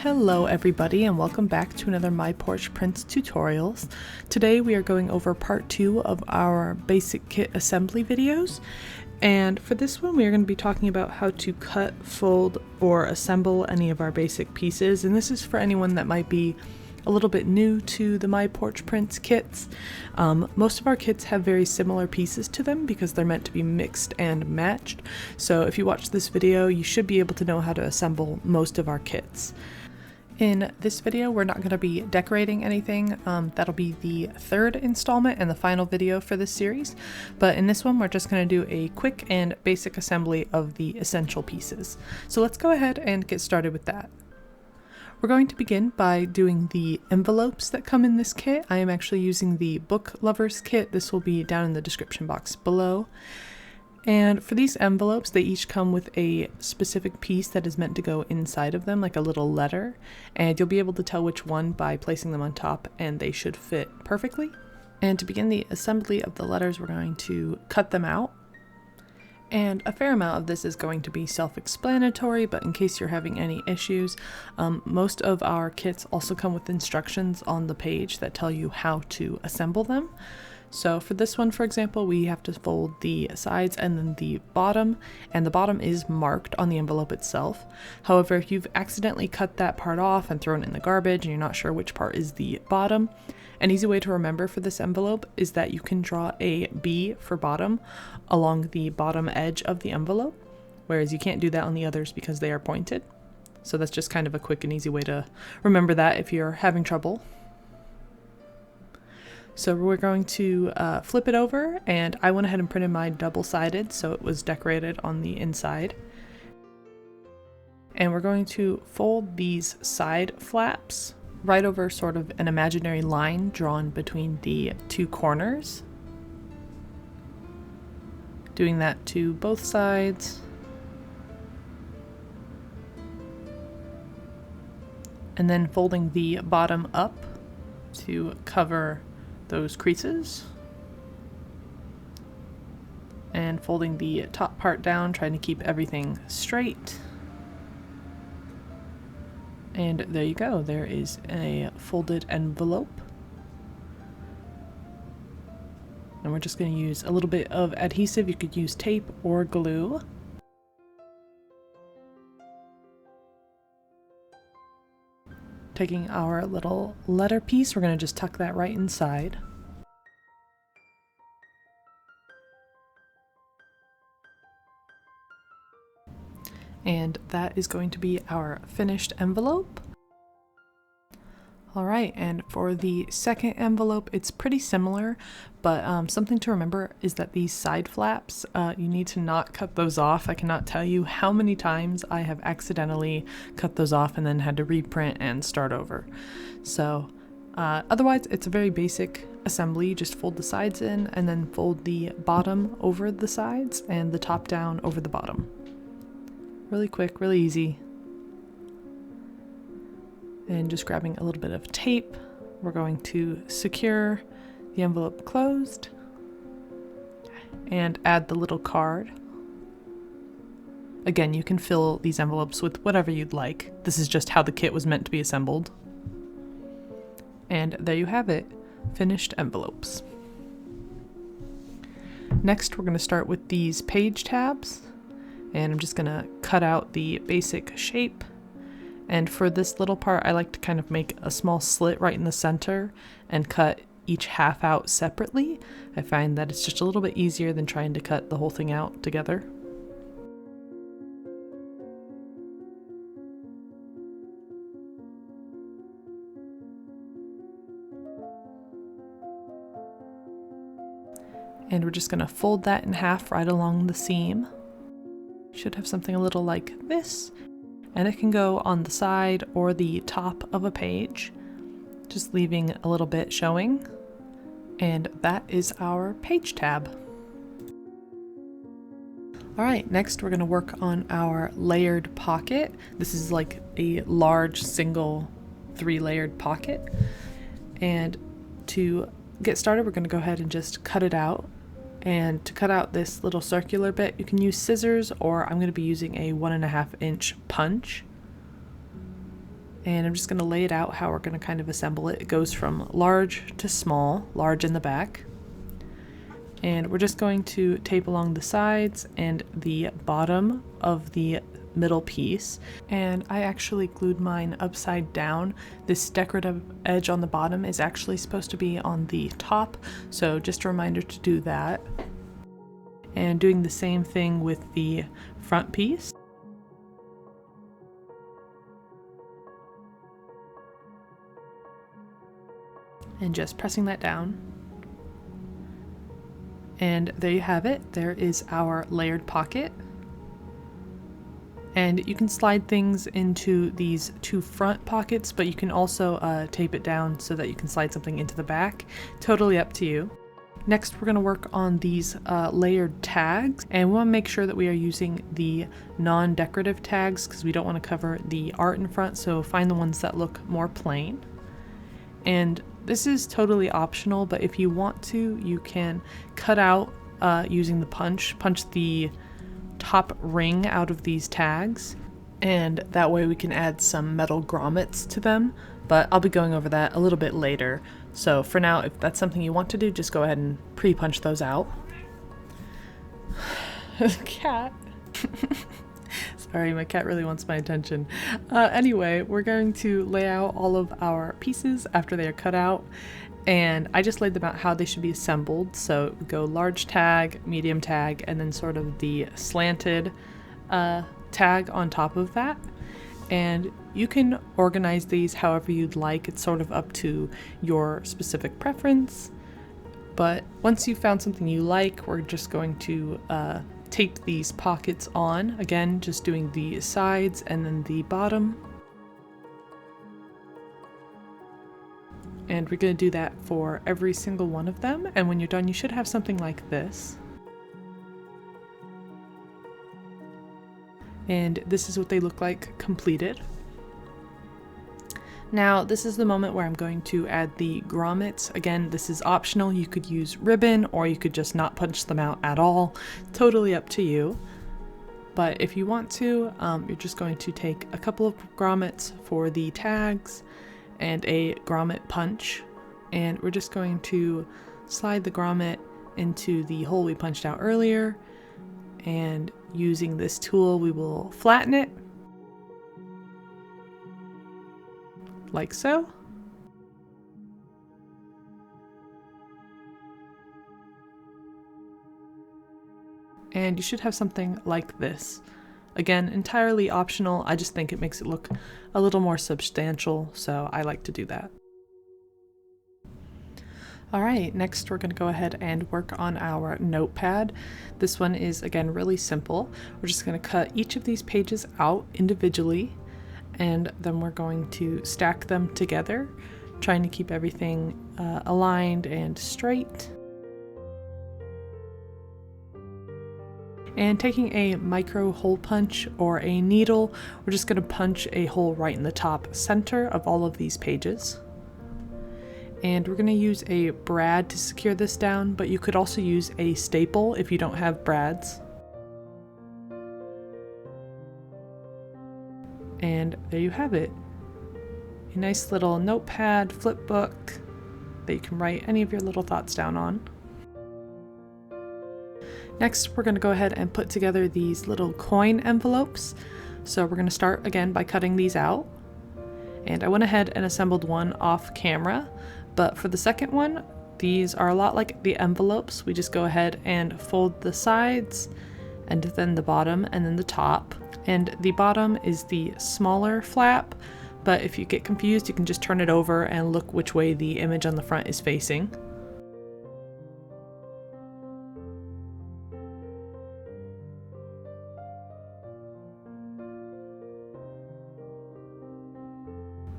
Hello everybody and welcome back to another My Porch Prints tutorials. Today we are going over part 2 of our basic kit assembly videos, and for this one we are going to be talking about how to cut, fold, or assemble any of our basic pieces, and this is for anyone that might be a little bit new to the My Porch Prints kits. Most of our kits have very similar pieces to them because they're meant to be mixed and matched, so if you watch this video you should be able to know how to assemble most of our kits. In this video, we're not going to be decorating anything. That'll be the third installment and the final video for this series. But in this one, we're just going to do a quick and basic assembly of the essential pieces. So let's go ahead and get started with that. We're going to begin by doing the envelopes that come in this kit. I am actually using the Book Lovers kit. This will be down in the description box below. And for these envelopes, they each come with a specific piece that is meant to go inside of them, like a little letter, and you'll be able to tell which one by placing them on top, and they should fit perfectly. And to begin the assembly of the letters, we're going to cut them out. And a fair amount of this is going to be self-explanatory, but in case you're having any issues, most of our kits also come with instructions on the page that tell you how to assemble them. So for this one, for example, we have to fold the sides and then the bottom, and the bottom is marked on the envelope itself. However, if you've accidentally cut that part off and thrown it in the garbage and you're not sure which part is the bottom, an easy way to remember for this envelope is that you can draw a B for bottom along the bottom edge of the envelope, whereas you can't do that on the others because they are pointed. So that's just kind of a quick and easy way to remember that if you're having trouble. So we're going to flip it over, and I went ahead and printed mine double-sided so it was decorated on the inside. And we're going to fold these side flaps right over sort of an imaginary line drawn between the two corners. Doing that to both sides. And then folding the bottom up to cover those creases, and folding the top part down, trying to keep everything straight. And there you go, there is a folded envelope. And we're just going to use a little bit of adhesive. You could use tape or glue. Taking our little letter piece, we're going to just tuck that right inside. And that is going to be our finished envelope. Alright, and for the second envelope, it's pretty similar, but something to remember is that these side flaps, you need to not cut those off. I cannot tell you how many times I have accidentally cut those off and then had to reprint and start over. So otherwise, it's a very basic assembly. You just fold the sides in and then fold the bottom over the sides and the top down over the bottom. Really quick, really easy. And just grabbing a little bit of tape, we're going to secure the envelope closed and add the little card. Again, you can fill these envelopes with whatever you'd like. This is just how the kit was meant to be assembled. And there you have it, finished envelopes. Next, we're going to start with these page tabs, and I'm just going to cut out the basic shape. And for this little part, I like to kind of make a small slit right in the center and cut each half out separately. I find that it's just a little bit easier than trying to cut the whole thing out together. And we're just going to fold that in half right along the seam. Should have something a little like this. And it can go on the side or the top of a page, just leaving a little bit showing. And that is our page tab. Alright, next we're going to work on our layered pocket. This is like a large single 3-layered pocket. And to get started, we're going to go ahead and just cut it out. And to cut out this little circular bit, you can use scissors, or I'm going to be using a 1.5 inch punch. And I'm just going to lay it out how we're going to kind of assemble it. It goes from large to small, large in the back. And we're just going to tape along the sides and the bottom of the middle piece. And I actually glued mine upside down. This decorative edge on the bottom is actually supposed to be on the top, so just a reminder to do that. And doing the same thing with the front piece. And just pressing that down. And there you have it. There is our layered pocket. And you can slide things into these two front pockets, but you can also tape it down so that you can slide something into the back. Totally up to you. Next, we're going to work on these layered tags, and we want to make sure that we are using the non-decorative tags because we don't want to cover the art in front, so find the ones that look more plain. And this is totally optional, but if you want to, you can cut out using the punch the top ring out of these tags, and that way we can add some metal grommets to them, but I'll be going over that a little bit later. So for now, if that's something you want to do, just go ahead and pre-punch those out. Cat. Sorry, my cat really wants my attention. Anyway, we're going to lay out all of our pieces after they are cut out, and I just laid them out how they should be assembled. So go large tag, medium tag, and then sort of the slanted tag on top of that. And you can organize these however you'd like. It's sort of up to your specific preference. But once you've found something you like, we're just going to tape these pockets on. Again, just doing the sides and then the bottom. And we're going to do that for every single one of them. And when you're done, you should have something like this. And this is what they look like completed. Now, this is the moment where I'm going to add the grommets. Again, this is optional. You could use ribbon or you could just not punch them out at all. Totally up to you. But if you want to, you're just going to take a couple of grommets for the tags and a grommet punch. And we're just going to slide the grommet into the hole we punched out earlier. And using this tool, we will flatten it. Like so. And you should have something like this. Again, entirely optional. I just think it makes it look a little more substantial, so I like to do that. Alright, next we're going to go ahead and work on our notepad. This one is, again, really simple. We're just going to cut each of these pages out individually, and then we're going to stack them together, trying to keep everything aligned and straight. And taking a micro hole punch or a needle, we're just going to punch a hole right in the top center of all of these pages. And we're going to use a brad to secure this down, but you could also use a staple if you don't have brads. And there you have it. A nice little notepad, flip book that you can write any of your little thoughts down on. Next, we're going to go ahead and put together these little coin envelopes. So we're going to start again by cutting these out. And I went ahead and assembled one off camera, but for the second one, these are a lot like the envelopes. We just go ahead and fold the sides and then the bottom and then the top. And the bottom is the smaller flap, but if you get confused, you can just turn it over and look which way the image on the front is facing.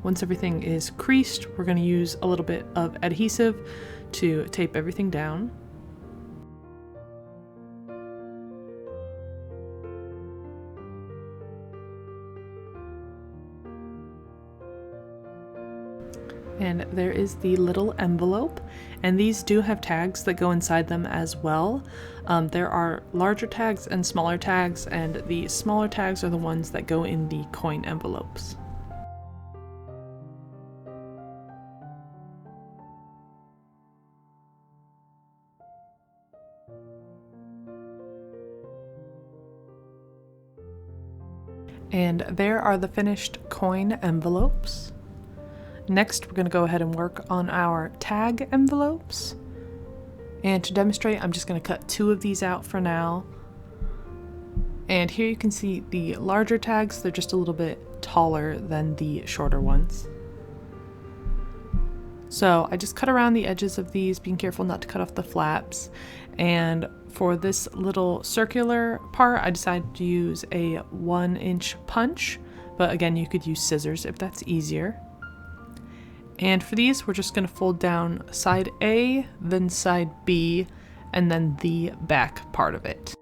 Once everything is creased, we're going to use a little bit of adhesive to tape everything down. And there is the little envelope, and these do have tags that go inside them as well. There are larger tags and smaller tags, and the smaller tags are the ones that go in the coin envelopes. And there are the finished coin envelopes. Next, we're going to go ahead and work on our tag envelopes. And to demonstrate, I'm just going to cut 2 of these out for now. And here you can see the larger tags, they're just a little bit taller than the shorter ones. So I just cut around the edges of these, being careful not to cut off the flaps. And for this little circular part, I decided to use a 1-inch punch, but again, you could use scissors if that's easier. And for these, we're just going to fold down side A, then side B, and then the back part of it.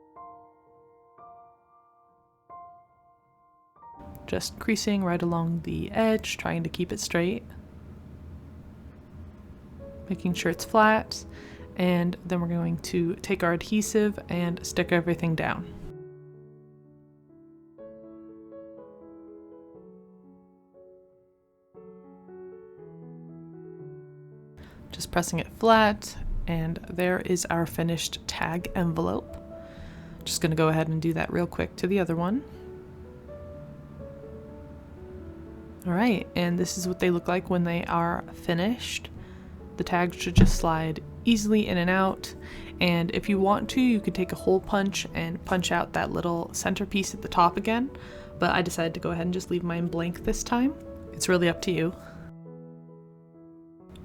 Just creasing right along the edge, trying to keep it straight. Making sure it's flat. And then we're going to take our adhesive and stick everything down. Just pressing it flat, and there is our finished tag envelope. Just going to go ahead and do that real quick to the other one. Alright, and this is what they look like when they are finished. The tags should just slide easily in and out, and if you want to, you could take a hole punch and punch out that little centerpiece at the top again, but I decided to go ahead and just leave mine blank this time. It's really up to you.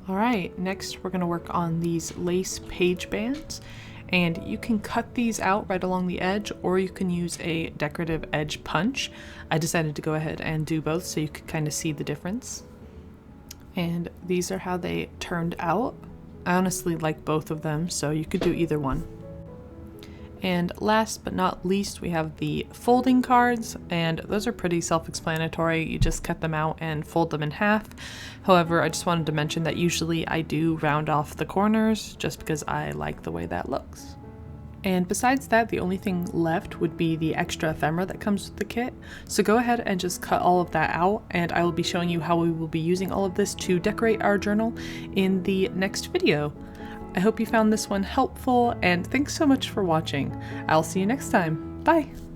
Alright, next we're going to work on these lace page bands, and you can cut these out right along the edge, or you can use a decorative edge punch. I decided to go ahead and do both so you could kind of see the difference. And these are how they turned out. I honestly like both of them, so you could do either one. And last but not least, we have the folding cards, and those are pretty self-explanatory. You just cut them out and fold them in half. However, I just wanted to mention that usually I do round off the corners just because I like the way that looks. And besides that, the only thing left would be the extra ephemera that comes with the kit. So go ahead and just cut all of that out, and I will be showing you how we will be using all of this to decorate our journal in the next video. I hope you found this one helpful, and thanks so much for watching. I'll see you next time. Bye!